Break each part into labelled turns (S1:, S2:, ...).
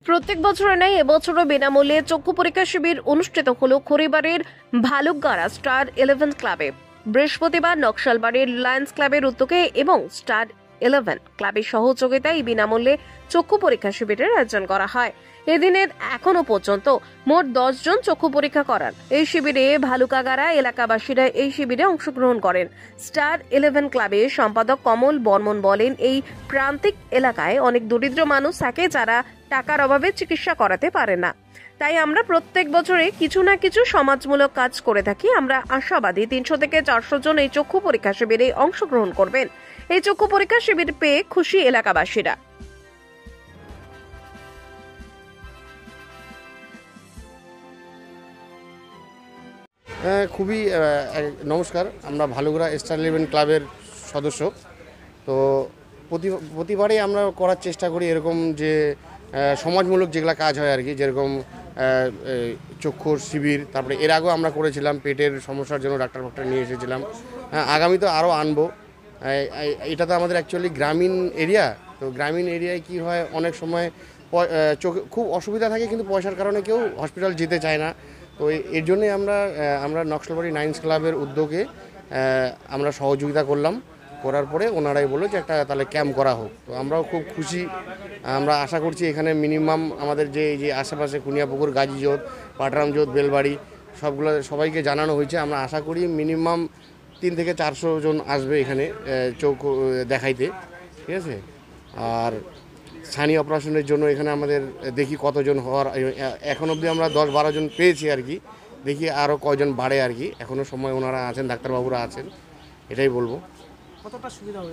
S1: প্রত্যেক বছরের ন্যায় এবছরও বিনামূল্যে চক্ষু পরীক্ষা শিবির অনুষ্ঠিত হলো খড়িবাড়ির ভালুকগাড়া স্টার 11 ক্লাবে। বৃহস্পতিবার নকশালবাড়ির লায়ন্স ক্লাবের উদ্যোগে এবং স্টার 11 ক্লাবের সহযোগিতায় বিনামূল্যে চক্ষু পরীক্ষা শিবিরের আয়োজন করা হয়। এদিনের এখনো পর্যন্ত মোট 10 জন চক্ষু পরীক্ষা করান। এই শিবিরে ভালুকাগাড়া এলাকাবাসীরা এই শিবিরে অংশগ্রহণ করেন। স্টার 11 ক্লাবের সম্পাদক কমল বর্মন বলেন, এই প্রান্তিক এলাকায় অনেক দরিদ্র মানুষ থাকে যারা টাকার অভাবে চিকিৎসা করাতে পারে না। তাই আমরা প্রত্যেক বছরে কিছু না কিছু সমাজমূলক কাজ করে থাকি। আমরা আশাবাদী 300 থেকে 400 জন এই চক্ষু পরীক্ষা শিবিরে অংশগ্রহণ করবেন। এই চক্ষু পরীক্ষা শিবির পেয়ে খুশি এলাকাবাসীরা।
S2: খুবই নমস্কার। আমরা ভালুকগাড়া স্টার 11 ক্লাবের সদস্য। তো প্রতিবারেই আমরা করার চেষ্টা করি এরকম যে সমাজমূলক যেগুলো কাজ হয় আর কি, যেরকম চক্ষুর শিবির। তারপরে এর আগেও আমরা করেছিলাম, পেটের সমস্যার জন্য ডাক্তার নিয়ে এসেছিলাম। আগামী তো আরও আনবো। এটা তো আমাদের অ্যাকচুয়ালি গ্রামীণ এরিয়া। তো গ্রামীণ এরিয়ায় কি হয়, অনেক সময় চোখে খুব অসুবিধা থাকে, কিন্তু পয়সার কারণে কেউ হসপিটাল যেতে চায় না। তো এর জন্যই আমরা নকশালবাড়ি লায়ন্স ক্লাবের উদ্যোগে আমরা সহযোগিতা করলাম। করার পরে ওনারাই বললো যে একটা তাহলে ক্যাম্প করা হোক। তো আমরাও খুব খুশি। আমরা আশা করছি এখানে মিনিমাম আমাদের যে আশেপাশে কুনিয়াপুকুর, গাজীজোত, পাটরামজোত, বেলবাড়ি সবাইকে জানানো হয়েছে। আমরা আশা করি মিনিমাম 3 থেকে 400 জন আসবে এখানে চোখ দেখাইতে, ঠিক আছে। আর ছানি অপারেশনের জন্য এখানে আমাদের দেখি কতজন হওয়ার, এখন অবধি আমরা 10-12 জন পেয়েছি আর কি। দেখি আরও কয়জন বাড়ে আর কি। এখনও সময় ওনারা আছেন, ডাক্তারবাবুরা আছেন, এটাই বলবো।
S3: কতটা সুবিধা হবে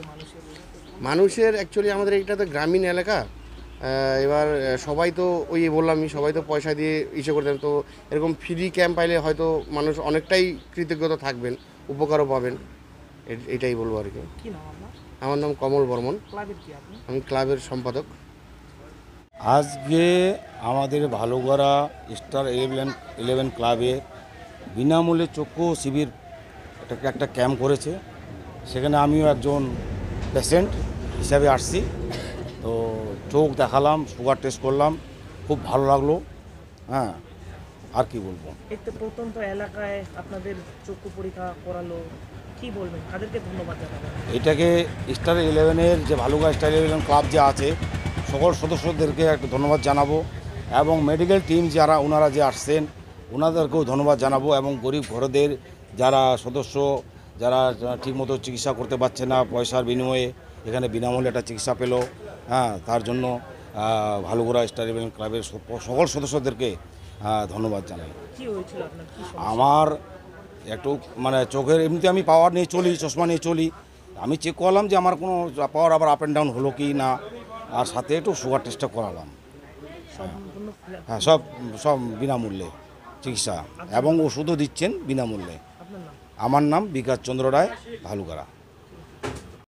S2: মানুষের অ্যাকচুয়ালি আমাদের এইটা তো গ্রামীণ এলাকা। এবার সবাই তো ওই বললামই, সবাই তো পয়সা দিয়ে ইসে করতেন। তো এরকম ফ্রি ক্যাম্প পাইলে হয়তো মানুষ অনেকটাই কৃতজ্ঞতা থাকবেন, উপকারও পাবেন। এটাই বলবো আর কি। আমার নাম কমল বর্মন, আমি ক্লাবের সম্পাদক।
S4: আজকে আমাদের ভালুকগাড়া স্টার 11 ক্লাবে বিনামূল্যে চক্ষু শিবির একটা ক্যাম্প করেছে। সেখানে আমিও একজন পেশেন্ট হিসাবে আসছি। তো চোখ দেখালাম, সুগার টেস্ট করলাম, খুব ভালো লাগলো। হ্যাঁ, আর কি বলবো।
S3: এই তো প্রত্যন্ত এলাকায় আপনাদের চক্ষু পরীক্ষা করালো, কি বলবেন, তাদেরকে ধন্যবাদ জানাবেন।
S4: এটাকে স্টার 11-এর যে ভালুকগাড়া স্টার 11 ক্লাব যে আছে সকল সদস্যদেরকে একটা ধন্যবাদ জানাবো, এবং মেডিকেল টিম যারা ওনারা যে আসছেন ওনাদেরকেও ধন্যবাদ জানাবো, এবং গরিব ঘরদের যারা সদস্য যারা ঠিকমতো চিকিৎসা করতে পারছে না, পয়সার বিনিময়ে এখানে বিনামূল্যে একটা চিকিৎসা পেল। হ্যাঁ, তার জন্য ভালুকগাড়া স্টার 11 ক্লাবের সকল সদস্যদেরকে ধন্যবাদ জানাই। আমার একটু চোখের এমনিতে আমি পাওয়ার নিয়ে চলি, চশমা নিয়ে চলি। আমি চেক করলাম যে আমার কোনো পাওয়ার আবার আপ অ্যান্ড ডাউন হলো কি না, আর সাথে একটু সুগার টেস্টটা করালাম। হ্যাঁ, সব বিনামূল্যে চিকিৎসা, এবং ওষুধও দিচ্ছেন বিনামূল্যে। আমার নাম বিকাশ চন্দ্র রায়, ভালুকগাড়া।